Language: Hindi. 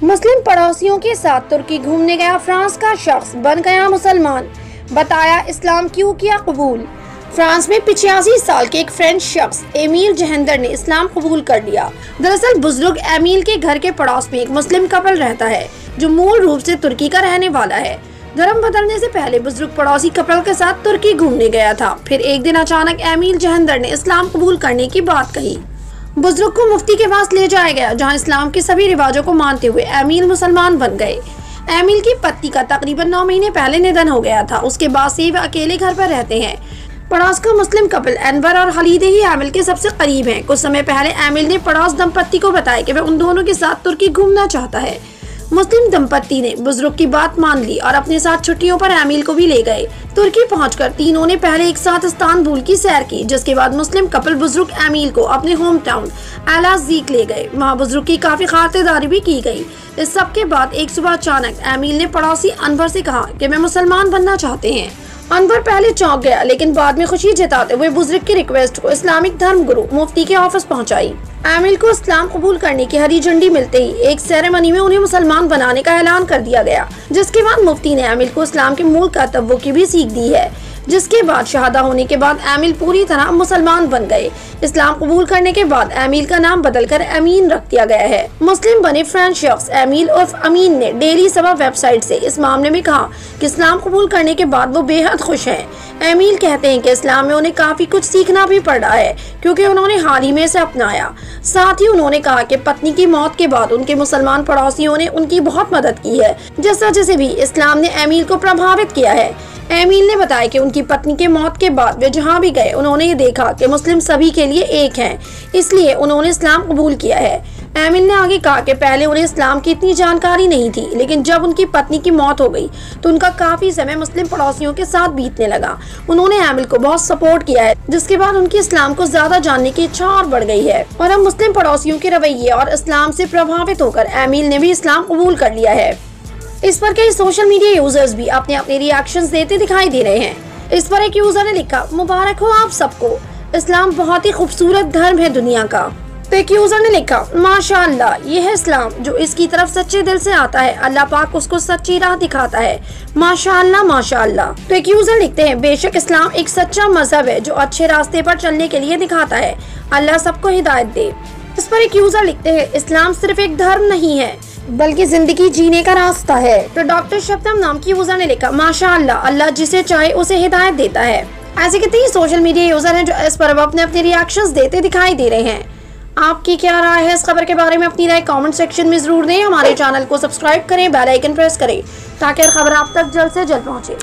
मुस्लिम पड़ोसियों के साथ तुर्की घूमने गया फ्रांस का शख्स बन गया मुसलमान, बताया इस्लाम क्यों किया कबूल। फ्रांस में 85 साल के एक फ्रेंच शख्स एमील जहेंदर ने इस्लाम कबूल कर लिया। दरअसल बुजुर्ग एमील के घर के पड़ोस में एक मुस्लिम कपल रहता है जो मूल रूप से तुर्की का रहने वाला है। धर्म बदलने से पहले बुजुर्ग पड़ोसी कपल के साथ तुर्की घूमने गया था। फिर एक दिन अचानक एमील जहेंदर ने इस्लाम कबूल करने की बात कही। बुजुर्ग को मुफ्ती के पास ले जाया गया, जहां इस्लाम के सभी रिवाजों को मानते हुए एमील मुसलमान बन गए। एमील की पत्नी का तकरीबन 9 महीने पहले निधन हो गया था। उसके बाद से वे अकेले घर पर रहते हैं। पड़ोस का मुस्लिम कपल अनवर और खलीद ही एमील के सबसे करीब हैं। कुछ समय पहले एमील ने पड़ोस दंपत्ति को बताया कि वह उन दोनों के साथ तुर्की घूमना चाहता है। मुस्लिम दंपत्ति ने बुजुर्ग की बात मान ली और अपने साथ छुट्टियों पर एमील को भी ले गए। तुर्की पहुंचकर तीनों ने पहले एक साथ इस्तांबुल की सैर की, जिसके बाद मुस्लिम कपल बुजुर्ग एमील को अपने होम टाउन एलाजीक ले गए। वहां बुजुर्ग की काफी खातिरदारी भी की गई। इस सब के बाद एक सुबह अचानक एमील ने पड़ोसी अनवर से कहा कि वे मुसलमान बनना चाहते हैं। अनवर पहले चौंक गया, लेकिन बाद में खुशी जताते हुए बुजुर्ग की रिक्वेस्ट को इस्लामिक धर्म गुरु मुफ्ती के ऑफिस पहुंचाई। एमील को इस्लाम कबूल करने की हरी झंडी मिलते ही एक सेरेमनी में उन्हें मुसलमान बनाने का ऐलान कर दिया गया, जिसके बाद मुफ्ती ने एमील को इस्लाम के मूल कर्तव्यों की भी सीख दी है। जिसके बाद शहादा होने के बाद एमील पूरी तरह मुसलमान बन गए। इस्लाम कबूल करने के बाद एमील का नाम बदलकर अमीन रख दिया गया है। मुस्लिम बने फ्रेंच शख्स एमील उर्फ अमीन ने डेली सभा वेबसाइट से इस मामले में कहा कि इस्लाम कबूल करने के बाद वो बेहद खुश हैं। एमील कहते हैं कि इस्लाम में उन्हें काफी कुछ सीखना भी पड़ा है, क्योंकि उन्होंने हाल ही में इसे अपनाया। साथ ही उन्होंने कहा कि पत्नी की मौत के बाद उनके मुसलमान पड़ोसियों ने उनकी बहुत मदद की है। जिस वजह से भी इस्लाम ने एमील को प्रभावित किया है। एमील ने बताया कि उनकी पत्नी के मौत के बाद वे जहां भी गए उन्होंने ये देखा कि मुस्लिम सभी के लिए एक हैं, इसलिए उन्होंने इस्लाम कबूल किया है। एमील ने आगे कहा कि पहले उन्हें इस्लाम की इतनी जानकारी नहीं थी, लेकिन जब उनकी पत्नी की मौत हो गई तो उनका काफी समय मुस्लिम पड़ोसियों के साथ बीतने लगा। उन्होंने एमील को बहुत सपोर्ट किया है, जिसके बाद उनकी इस्लाम को ज्यादा जानने की इच्छा और बढ़ गई है और अब मुस्लिम पड़ोसियों के रवैये और इस्लाम से प्रभावित होकर एमील ने भी इस्लाम कबूल कर लिया है। इस पर कई सोशल मीडिया यूजर्स भी अपने अपने रिएक्शंस देते दिखाई दे रहे हैं। इस पर एक यूजर ने लिखा, मुबारक हो आप सबको, इस्लाम बहुत ही खूबसूरत धर्म है दुनिया का। तो एक यूजर ने लिखा, माशाअल्लाह, ये है इस्लाम, जो इसकी तरफ सच्चे दिल से आता है अल्लाह पाक उसको सच्ची राह दिखाता है, माशाअल्लाह माशाअल्लाह। तो एक यूजर लिखते हैं, बेशक इस्लाम एक सच्चा मजहब है जो अच्छे रास्ते पर चलने के लिए दिखाता है, अल्लाह सबको हिदायत दे। इस पर एक यूजर लिखते हैं, इस्लाम सिर्फ एक धर्म नहीं है बल्कि जिंदगी जीने का रास्ता है। तो डॉक्टर शब्दम नाम की यूजर ने लिखा, माशाअल्लाह, अल्लाह जिसे चाहे उसे हिदायत देता है। ऐसे कितने सोशल मीडिया यूजर हैं जो इस पर अपने अपने रिएक्शंस देते दिखाई दे रहे हैं। आपकी क्या राय है इस खबर के बारे में? अपनी राय कमेंट सेक्शन में जरूर दें। हमारे चैनल को सब्सक्राइब करें, बेल आइकन प्रेस करें ताकि हर खबर आप तक जल्द से जल्द पहुंचे।